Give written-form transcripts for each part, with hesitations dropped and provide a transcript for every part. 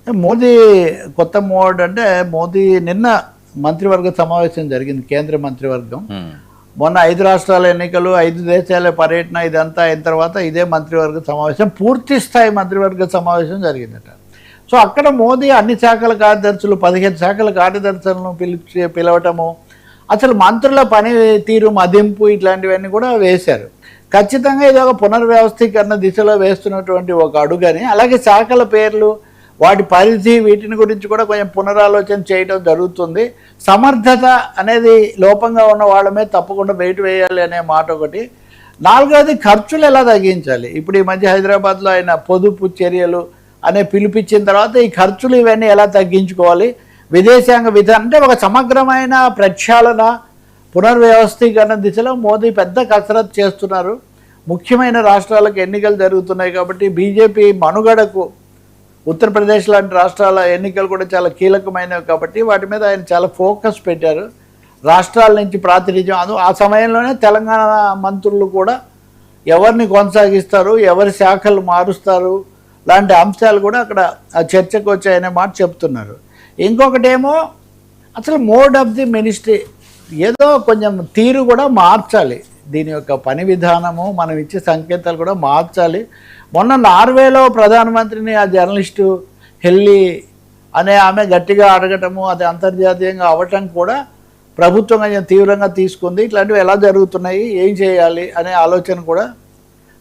మోదీ కొత్త మోడ్ అంటే మోదీ నిన్న మంత్రివర్గ సమావేశం జరిగింది, కేంద్ర మంత్రివర్గం. మొన్న 5 రాష్ట్రాల ఎన్నికలు, 5 దేశాల పర్యటన, ఇదంతా అయిన తర్వాత ఇదే మంత్రివర్గ సమావేశం, పూర్తి స్థాయి మంత్రివర్గ సమావేశం జరిగిందట. సో అక్కడ మోదీ అన్ని శాఖల కార్యదర్శులు, 15 శాఖల కార్యదర్శులను పిలవటము, అసలు మంత్రుల పనితీరు మదింపు ఇట్లాంటివన్నీ కూడా వేశారు. ఖచ్చితంగా ఇది ఒక పునర్వ్యవస్థీకరణ దిశలో వేస్తున్నటువంటి ఒక అడుగని, అలాగే శాఖల పేర్లు, వాటి పరిధి, వీటిని గురించి కూడా కొంచెం పునరాలోచన చేయడం జరుగుతుంది. సమర్థత అనేది లోపంగా ఉన్న వాళ్ళమే తప్పకుండా బయట వేయాలి అనే మాట ఒకటి. 4వది ఖర్చులు ఎలా తగ్గించాలి. ఇప్పుడు ఈ మధ్య హైదరాబాద్లో ఆయన పొదుపు చర్యలు అనే పిలిపించిన తర్వాత ఈ ఖర్చులు ఇవన్నీ ఎలా తగ్గించుకోవాలి, విదేశాంగ విధానం అంటే ఒక సమగ్రమైన ప్రక్షాళన, పునర్వ్యవస్థీకరణ దిశలో మోదీ పెద్ద కసరత్తు చేస్తున్నారు. ముఖ్యమైన రాష్ట్రాలకు ఎన్నికలు జరుగుతున్నాయి కాబట్టి బీజేపీ మనుగడకు ఉత్తరప్రదేశ్ లాంటి రాష్ట్రాల ఎన్నికలు కూడా చాలా కీలకమైనవి కాబట్టి వాటి మీద ఆయన చాలా ఫోకస్ పెట్టారు. రాష్ట్రాల నుంచి ప్రాతినిధ్యం, ఆ సమయంలోనే తెలంగాణ మంత్రులు కూడా ఎవరిని కొనసాగిస్తారు, ఎవరి శాఖలు మారుస్తారు లాంటి అంశాలు కూడా అక్కడ ఆ చర్చకు వచ్చాయనే మాట చెప్తున్నారు. ఇంకొకటేమో అసలు మోడ్ ఆఫ్ ది మినిస్ట్రీ ఏదో కొంచెం తీరు కూడా మార్చాలి, దీని యొక్క పని విధానము, మనం ఇచ్చే సంకేతాలు కూడా మార్చాలి. మొన్న నార్వేలో ప్రధానమంత్రిని ఆ జర్నలిస్టు హెల్లీ అనే ఆమె గట్టిగా అడగటము, అది అంతర్జాతీయంగా అవ్వటం కూడా ప్రభుత్వం కొంచెం తీవ్రంగా తీసుకుంది. ఇట్లాంటివి ఎలా జరుగుతున్నాయి, ఏం చేయాలి అనే ఆలోచన కూడా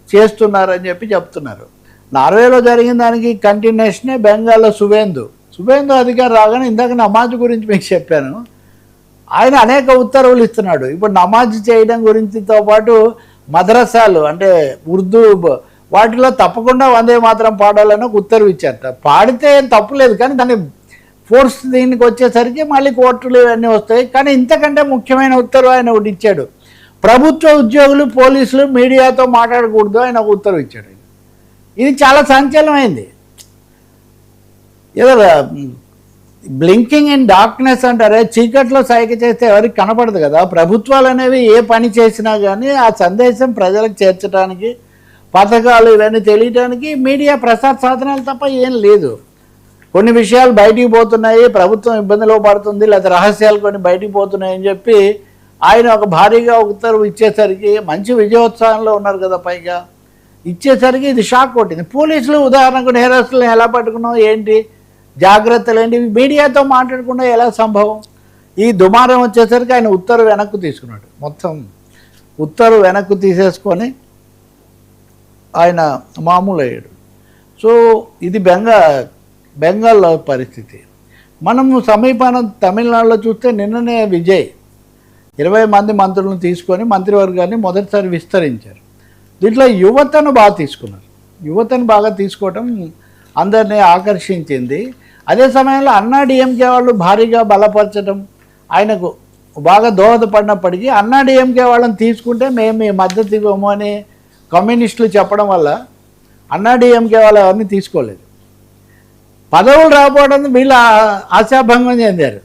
చేస్తున్నారని చెప్తున్నారు. నార్వేలో జరిగిన దానికి కంటిన్యూషనే బెంగాల్లో సువేందు అధికారి రాగానే, ఇందాక నమాజ్ గురించి మీకు చెప్పాను, ఆయన అనేక ఉత్తర్వులు ఇస్తున్నాడు. ఇప్పుడు నమాజ్ చేయడం గురించితో పాటు మద్రసాలు అంటే ఉర్దూ వాటిలో తప్పకుండా వందే మాత్రం పాడాలని ఒక ఉత్తర్వు ఇచ్చారట. పాడితే ఏం తప్పులేదు, కానీ దాన్ని ఫోర్స్ దీనికి వచ్చేసరికి మళ్ళీ కోర్టులు ఇవన్నీ వస్తాయి. కానీ ఇంతకంటే ముఖ్యమైన ఉత్తర్వు ఆయన ఒకటి ఇచ్చాడు, ప్రభుత్వ ఉద్యోగులు, పోలీసులు మీడియాతో మాట్లాడకూడదు ఆయన ఒక ఉత్తర్వు ఇచ్చాడు. ఇది చాలా సంచలనమైంది. ఏదో బ్లింకింగ్ ఇన్ డార్క్నెస్ అంటారే, చీకట్లో సైగ చేస్తే ఎవరికి కనపడదు కదా. ప్రభుత్వాలు అనేవి ఏ పని చేసినా కానీ ఆ సందేశం ప్రజలకు చేర్చడానికి, పథకాలు ఇవన్నీ తెలియడానికి మీడియా ప్రసార సాధనాలు తప్ప ఏం లేదు. కొన్ని విషయాలు బయటికి పోతున్నాయి, ప్రభుత్వం ఇబ్బందిలో పడుతుంది, లేదా రహస్యాలు కొన్ని బయటికి పోతున్నాయని చెప్పి ఆయన ఒక భారీగా ఉత్తర్వు ఇచ్చేసరికి, మంచి విజయోత్సవంలో ఉన్నారు కదా పైగా, ఇచ్చేసరికి ఇది షాక్ కొట్టింది. పోలీసులు ఉదాహరణకు నేరస్తులను ఎలా పట్టుకున్నాం, ఏంటి జాగ్రత్తలు ఏంటి, మీడియాతో మాట్లాడకుండా ఎలా సంభవం. ఈ దుమారం వచ్చేసరికి ఆయన ఉత్తర్వు వెనక్కు తీసుకున్నాడు, మొత్తం ఉత్తర్వు వెనక్కు తీసేసుకొని ఆయన మామూలు అయ్యాడు. సో ఇది బెంగాల్లో పరిస్థితి. మనము సమీపాన తమిళనాడులో చూస్తే నిన్ననే విజయ్ 20 మంది మంత్రులను తీసుకొని మంత్రివర్గాన్ని మొదటిసారి విస్తరించారు. దీంట్లో యువతను బాగా తీసుకున్నారు. యువతను బాగా తీసుకోవటం అందరినీ ఆకర్షించింది. అదే సమయంలో అన్నాడీఎంకే వాళ్ళు భారీగా బలపరచడం ఆయనకు బాగా దోహదపడినప్పటికీ, అన్నాడీఎంకే వాళ్ళని తీసుకుంటే మేము మీ మద్దతు ఇవ్వము అని కమ్యూనిస్టులు చెప్పడం వల్ల అన్నాడీఎంకే వాళ్ళు ఎవరిని తీసుకోలేదు. పదవులు రాకపోవడం వీళ్ళు ఆశాభంగం చెందారు.